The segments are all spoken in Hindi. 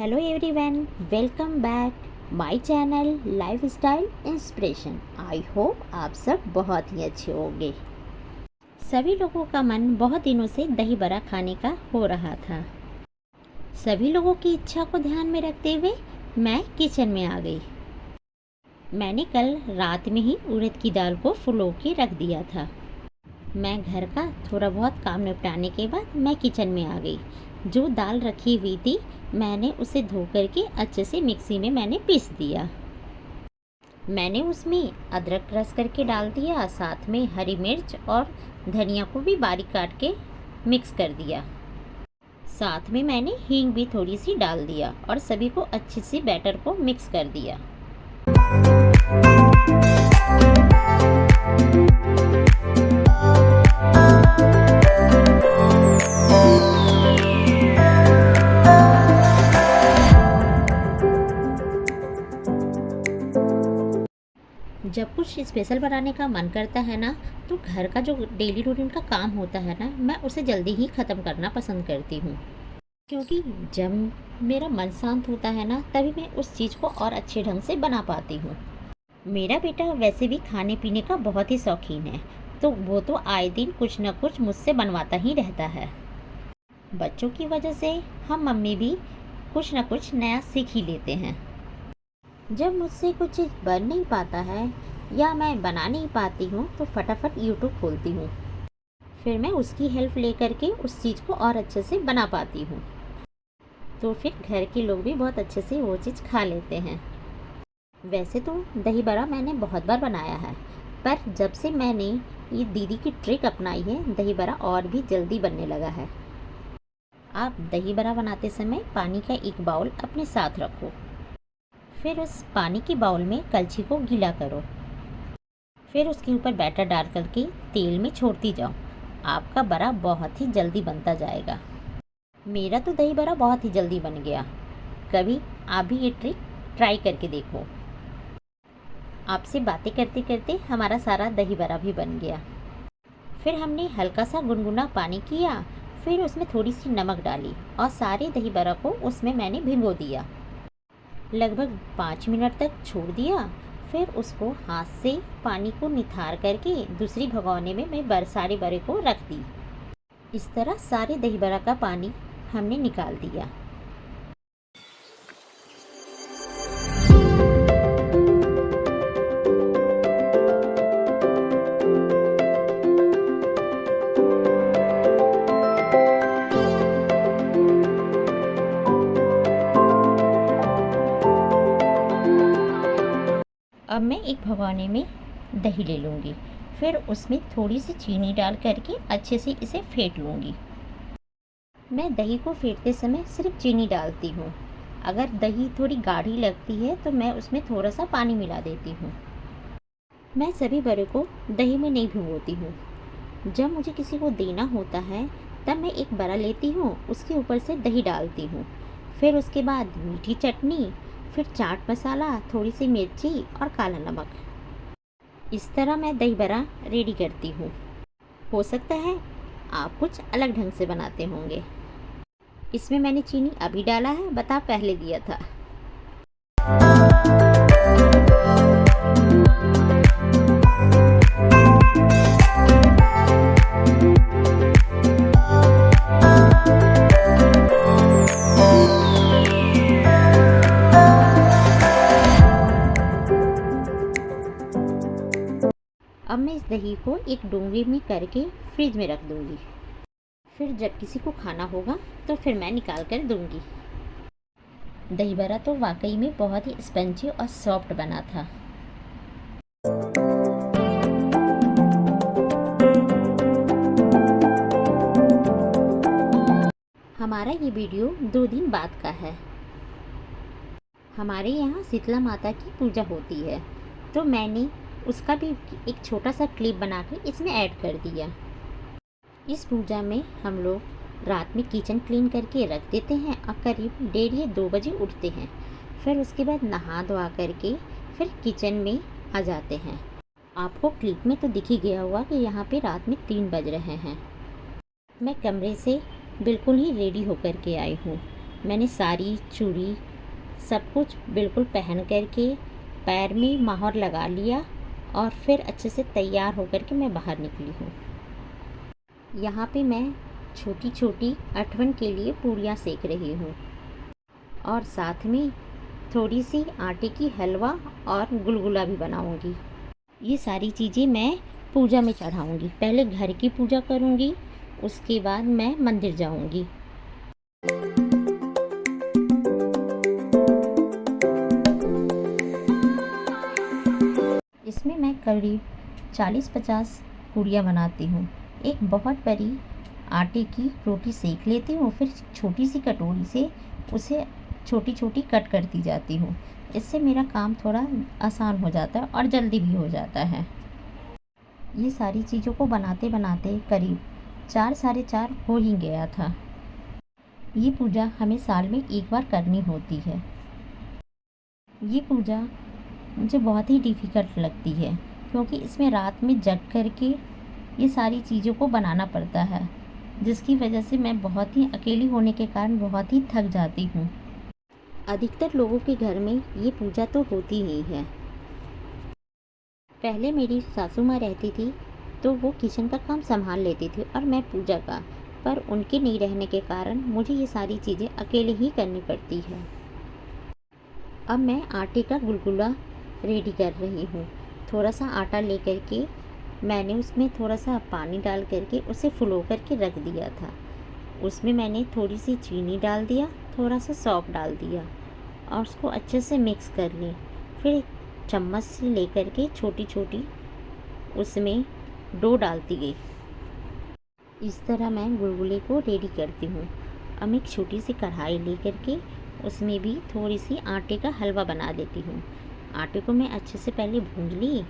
Hello everyone, welcome back my channel lifestyle inspiration. I hope आप सब बहुत ही अच्छे होंगे। सभी लोगों का मन बहुत दिनों से दही बड़ा खाने का हो रहा था। सभी लोगों की इच्छा को ध्यान में रखते हुए मैं किचन में आ गई। मैंने कल रात में ही उड़द की दाल को फुलो के रख दिया था। मैं घर का थोड़ा बहुत काम निपटाने के बाद मैं किचन में आ गई। जो दाल रखी हुई थी मैंने उसे धो करके अच्छे से मिक्सी में मैंने पीस दिया। मैंने उसमें अदरक क्रश करके डाल दिया, साथ में हरी मिर्च और धनिया को भी बारीक काट के मिक्स कर दिया। साथ में मैंने हींग भी थोड़ी सी डाल दिया और सभी को अच्छे से बैटर को मिक्स कर दिया। जब कुछ स्पेशल बनाने का मन करता है ना, तो घर का जो डेली रूटीन का काम होता है ना, मैं उसे जल्दी ही ख़त्म करना पसंद करती हूँ। क्योंकि जब मेरा मन शांत होता है ना, तभी मैं उस चीज़ को और अच्छे ढंग से बना पाती हूँ। मेरा बेटा वैसे भी खाने पीने का बहुत ही शौकीन है, तो वो तो आए दिन कुछ न कुछ मुझसे बनवाता ही रहता है। बच्चों की वजह से हम मम्मी भी कुछ न कुछ नया सीख ही लेते हैं। जब मुझसे कुछ चीज़ बन नहीं पाता है या मैं बना नहीं पाती हूँ, तो फटाफट यूट्यूब खोलती हूँ। फिर मैं उसकी हेल्प ले करके उस चीज़ को और अच्छे से बना पाती हूँ। तो फिर घर के लोग भी बहुत अच्छे से वो चीज़ खा लेते हैं। वैसे तो दही बड़ा मैंने बहुत बार बनाया है, पर जब से मैंने ये दीदी की ट्रिक अपनाई है, दही बड़ा और भी जल्दी बनने लगा है। आप दही बड़ा बनाते समय पानी का एक बाउल अपने साथ रखो। फिर उस पानी के बाउल में कलछी को गीला करो। फिर उसके ऊपर बैटर डाल करके तेल में छोड़ती जाओ। आपका बड़ा बहुत ही जल्दी बनता जाएगा। मेरा तो दही बड़ा बहुत ही जल्दी बन गया। कभी आप भी ये ट्रिक ट्राई करके देखो। आपसे बातें करते करते हमारा सारा दही बड़ा भी बन गया। फिर हमने हल्का सा गुनगुना पानी किया, फिर उसमें थोड़ी सी नमक डाली और सारे दही बड़ा को उसमें मैंने भिगो दिया। लगभग 5 मिनट तक छोड़ दिया। फिर उसको हाथ से पानी को निथार करके दूसरी भगोने में मैं सारे बड़े को रख दी। इस तरह सारे दही बड़ा का पानी हमने निकाल दिया। अब मैं एक भगोने में दही ले लूँगी। फिर उसमें थोड़ी सी चीनी डाल करके अच्छे से इसे फेंट लूँगी। मैं दही को फेंटते समय सिर्फ चीनी डालती हूँ। अगर दही थोड़ी गाढ़ी लगती है तो मैं उसमें थोड़ा सा पानी मिला देती हूँ। मैं सभी बड़े को दही में नहीं भिगोती हूँ। जब मुझे किसी को देना होता है तब मैं एक बड़ा लेती हूँ, उसके ऊपर से दही डालती हूँ। फिर उसके बाद मीठी चटनी, फिर चाट मसाला, थोड़ी सी मिर्ची और काला नमक। इस तरह मैं दही बड़ा रेडी करती हूँ। हो सकता है आप कुछ अलग ढंग से बनाते होंगे। इसमें मैंने चीनी अभी डाला है, बता पहले दिया था। अब मैं इस दही को एक डोंगे में करके फ्रिज में रख दूँगी। फिर जब किसी को खाना होगा तो फिर मैं निकाल कर दूँगी। दही बड़ा तो वाकई में बहुत ही स्पंजी और सॉफ्ट बना था। हमारा ये वीडियो 2 दिन बाद का है। हमारे यहाँ शीतला माता की पूजा होती है, तो मैंने उसका भी एक छोटा सा क्लिप बना के इसमें ऐड कर दिया। इस पूजा में हम लोग रात में किचन क्लीन करके रख देते हैं और करीब 1:30 या 2 बजे उठते हैं। फिर उसके बाद नहा धोआ करके फिर किचन में आ जाते हैं। आपको क्लिप में तो दिख ही गया होगा कि यहाँ पे रात में 3 बज रहे हैं। मैं कमरे से बिल्कुल ही रेडी होकर के आई हूँ। मैंने साड़ी चूड़ी सब कुछ बिल्कुल पहन करके पैर में मोहर लगा लिया और फिर अच्छे से तैयार होकर के मैं बाहर निकली हूँ। यहाँ पे मैं छोटी छोटी अठवन के लिए पूड़ियाँ सेक रही हूँ और साथ में थोड़ी सी आटे की हलवा और गुलगुला भी बनाऊँगी। ये सारी चीज़ें मैं पूजा में चढ़ाऊँगी। पहले घर की पूजा करूँगी, उसके बाद मैं मंदिर जाऊँगी। इसमें मैं करीब 40-50 पूड़ियाँ बनाती हूँ। एक बहुत बड़ी आटे की रोटी सेक लेती हूँ, फिर छोटी सी कटोरी से उसे छोटी छोटी कट करती जाती हूँ। इससे मेरा काम थोड़ा आसान हो जाता है और जल्दी भी हो जाता है। ये सारी चीज़ों को बनाते बनाते करीब 4 साढ़े 4 हो ही गया था। ये पूजा हमें साल में एक बार करनी होती है। ये पूजा मुझे बहुत ही डिफ़िकल्ट लगती है क्योंकि इसमें रात में जग कर के ये सारी चीज़ों को बनाना पड़ता है, जिसकी वजह से मैं बहुत ही अकेली होने के कारण बहुत ही थक जाती हूँ। अधिकतर लोगों के घर में ये पूजा तो होती ही है। पहले मेरी सासू माँ रहती थी तो वो किचन का काम संभाल लेती थी और मैं पूजा का, पर उनके नहीं रहने के कारण मुझे ये सारी चीज़ें अकेले ही करनी पड़ती है। अब मैं आटे का गुलगुला रेडी कर रही हूँ। थोड़ा सा आटा लेकर के मैंने उसमें थोड़ा सा पानी डाल करके उसे फुलो करके रख दिया था। उसमें मैंने थोड़ी सी चीनी डाल दिया, थोड़ा सा सौंफ डाल दिया और उसको अच्छे से मिक्स कर ली। फिर चम्मच से लेकर के छोटी छोटी उसमें डो डालती गई। इस तरह मैं गुलगुले को रेडी करती हूँ। अब एक छोटी सी कढ़ाई लेकर के उसमें भी थोड़ी सी आटे का हलवा बना देती हूँ। आटे को मैं अच्छे से पहले भून ली,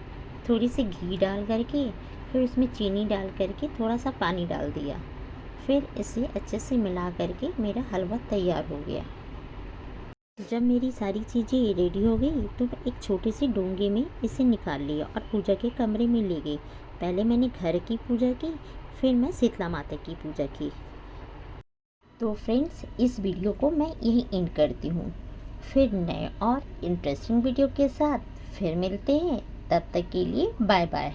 थोड़ी सी घी डाल करके फिर उसमें चीनी डाल करके थोड़ा सा पानी डाल दिया, फिर इसे अच्छे से मिला करके मेरा हलवा तैयार हो गया। जब मेरी सारी चीज़ें रेडी हो गई तो मैं एक छोटे से डोंगे में इसे निकाल लिया और पूजा के कमरे में ले गई। पहले मैंने घर की पूजा की, फिर मैं शीतला माता की पूजा की। तो फ्रेंड्स, इस वीडियो को मैं यहीं एंड करती हूँ। फिर नए और इंटरेस्टिंग वीडियो के साथ फिर मिलते हैं। तब तक के लिए बाय बाय।